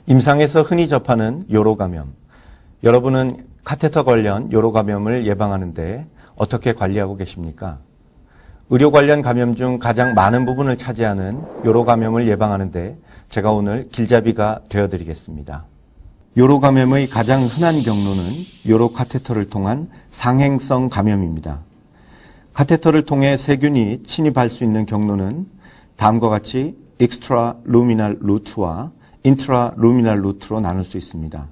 임상에서 흔히 접하는 요로감염. 여러분은 카테터 관련 요로감염을 예방하는데 어떻게 관리하고 계십니까? 의료 관련 감염 중 가장 많은 부분을 차지하는 요로감염을 예방하는데 제가 오늘 길잡이가 되어드리겠습니다. 요로감염의 가장 흔한 경로는 요로 카테터를 통한 상행성 감염입니다. 카테터를 통해 세균이 침입할 수 있는 경로는 다음과 같이 extraluminal route와 intraluminal route로 나눌 수 있습니다.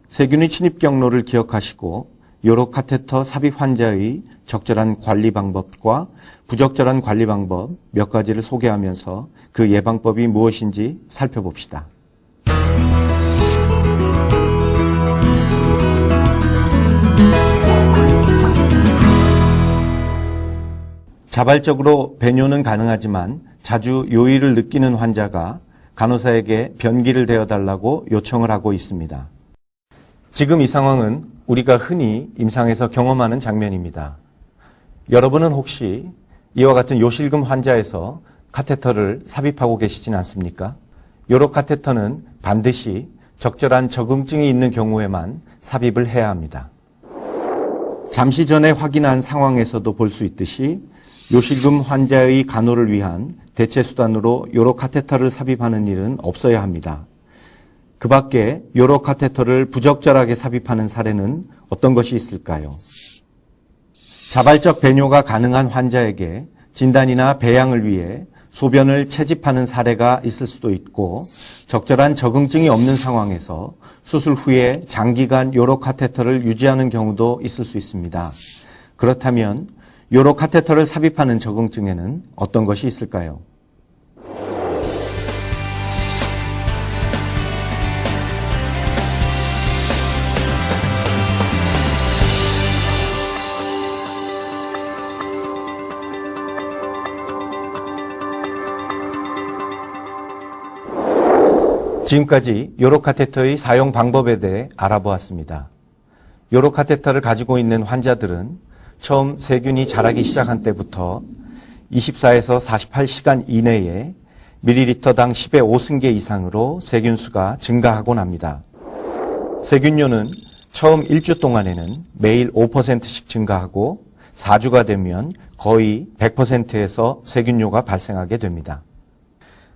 세균의 침입 경로를 기억하시고 요로 카테터 삽입 환자의 적절한 관리 방법과 부적절한 관리 방법 몇 가지를 소개하면서 그 예방법이 무엇인지 살펴봅시다. 자발적으로 배뇨는 가능하지만 자주 요일을 느끼는 환자가 간호사에게 변기를 대어달라고 요청을 하고 있습니다. 지금 이 상황은 우리가 흔히 임상에서 경험하는 장면입니다. 여러분은 혹시 이와 같은 요실금 환자에서 카테터를 삽입하고 계시진 않습니까? 요로 카테터는 반드시 적절한 적응증이 있는 경우에만 삽입을 해야 합니다. 잠시 전에 확인한 상황에서도 볼 수 있듯이 요실금 환자의 간호를 위한 대체 수단으로 요로 카테터를 삽입하는 일은 없어야 합니다. 그 밖에 요로 카테터를 부적절하게 삽입하는 사례는 어떤 것이 있을까요? 자발적 배뇨가 가능한 환자에게 진단이나 배양을 위해 소변을 채집하는 사례가 있을 수도 있고 적절한 적응증이 없는 상황에서 수술 후에 장기간 요로 카테터를 유지하는 경우도 있을 수 있습니다. 그렇다면 요로 카테터를 삽입하는 적응증에는 어떤 것이 있을까요? 지금까지 요로 카테터의 사용 방법에 대해 알아보았습니다. 요로 카테터를 가지고 있는 환자들은 처음 세균이 자라기 시작한 때부터 24에서 48시간 이내에 밀리리터당 10의 5승계 이상으로 세균수가 증가하곤 합니다. 세균료는 처음 1주 동안에는 매일 5%씩 증가하고 4주가 되면 거의 100%에서 세균료가 발생하게 됩니다.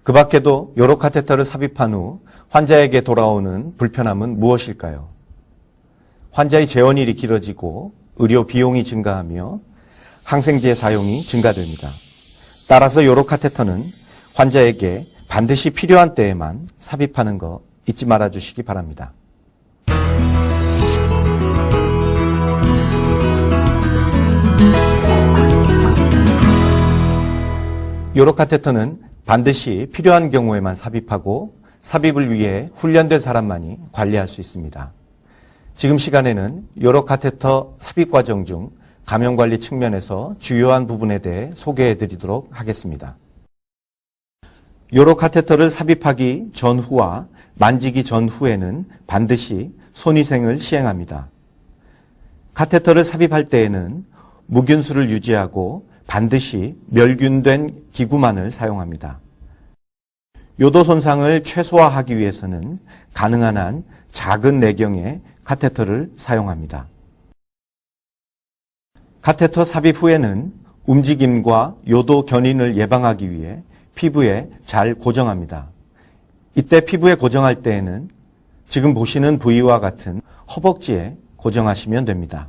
그 밖에도 요로 카테터를 삽입한 후 환자에게 돌아오는 불편함은 무엇일까요? 환자의 재원일이 길어지고 의료 비용이 증가하며 항생제 사용이 증가됩니다. 따라서 요로 카테터는 환자에게 반드시 필요한 때에만 삽입하는 거 잊지 말아 주시기 바랍니다. 요로 카테터는 반드시 필요한 경우에만 삽입하고 삽입을 위해 훈련된 사람만이 관리할 수 있습니다. 지금 시간에는 요로 카테터 삽입 과정 중 감염관리 측면에서 주요한 부분에 대해 소개해 드리도록 하겠습니다. 요로 카테터를 삽입하기 전후와 만지기 전후에는 반드시 손위생을 시행합니다. 카테터를 삽입할 때에는 무균수를 유지하고 반드시 멸균된 기구만을 사용합니다. 요도 손상을 최소화하기 위해서는 가능한 한 작은 내경의 카테터를 사용합니다. 카테터 삽입 후에는 움직임과 요도 견인을 예방하기 위해 피부에 잘 고정합니다. 이때 피부에 고정할 때에는 지금 보시는 부위와 같은 허벅지에 고정하시면 됩니다.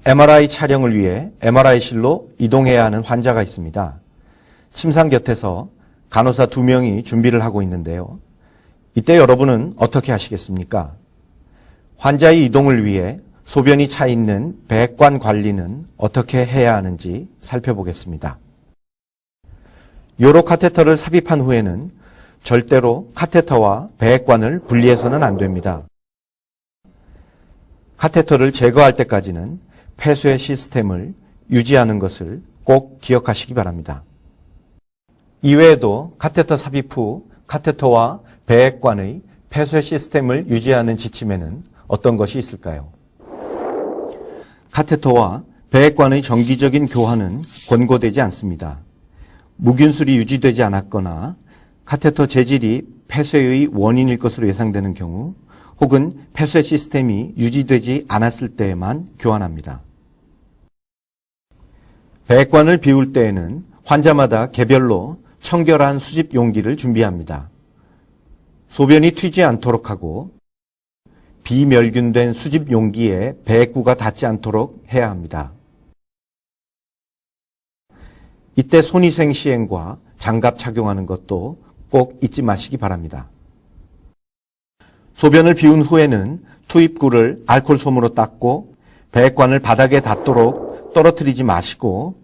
MRI 촬영을 위해 MRI실로 이동해야 하는 환자가 있습니다. 침상 곁에서 간호사 2명이 준비를 하고 있는데요. 이때 여러분은 어떻게 하시겠습니까? 환자의 이동을 위해 소변이 차 있는 배액관 관리는 어떻게 해야 하는지 살펴보겠습니다. 요로 카테터를 삽입한 후에는 절대로 카테터와 배액관을 분리해서는 안 됩니다. 카테터를 제거할 때까지는 폐쇄 시스템을 유지하는 것을 꼭 기억하시기 바랍니다. 이외에도 카테터 삽입 후 카테터와 배액관의 폐쇄 시스템을 유지하는 지침에는 어떤 것이 있을까요? 카테터와 배액관의 정기적인 교환은 권고되지 않습니다. 무균술이 유지되지 않았거나 카테터 재질이 폐쇄의 원인일 것으로 예상되는 경우 혹은 폐쇄 시스템이 유지되지 않았을 때에만 교환합니다. 배액관을 비울 때에는 환자마다 개별로 청결한 수집 용기를 준비합니다. 소변이 튀지 않도록 하고 비멸균된 수집 용기에 배액구가 닿지 않도록 해야 합니다. 이때 손위생 시행과 장갑 착용하는 것도 꼭 잊지 마시기 바랍니다. 소변을 비운 후에는 투입구를 알코올 솜으로 닦고 배액관을 바닥에 닿도록 떨어뜨리지 마시고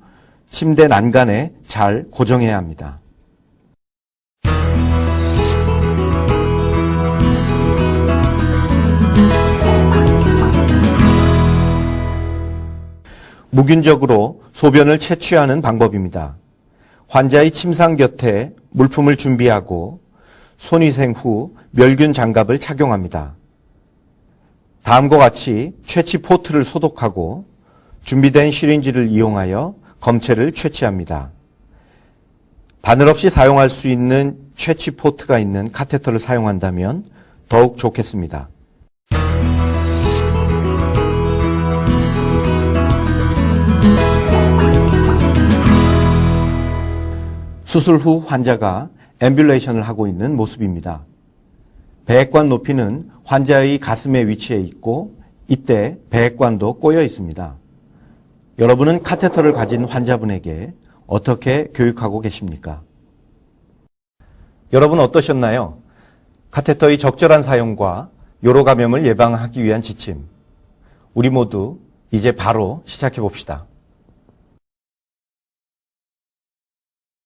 침대 난간에 잘 고정해야 합니다. 무균적으로 소변을 채취하는 방법입니다. 환자의 침상 곁에 물품을 준비하고 손위생 후 멸균 장갑을 착용합니다. 다음과 같이 채취 포트를 소독하고 준비된 시린지를 이용하여 검체를 채취합니다. 바늘 없이 사용할 수 있는 채취 포트가 있는 카테터를 사용한다면 더욱 좋겠습니다. 수술 후 환자가 앰뷸레이션을 하고 있는 모습입니다. 배액관 높이는 환자의 가슴에 위치해 있고 이때 배액관도 꼬여 있습니다. 여러분은 카테터를 가진 환자분에게 어떻게 교육하고 계십니까? 여러분 어떠셨나요? 카테터의 적절한 사용과 요로 감염을 예방하기 위한 지침. 우리 모두 이제 바로 시작해 봅시다.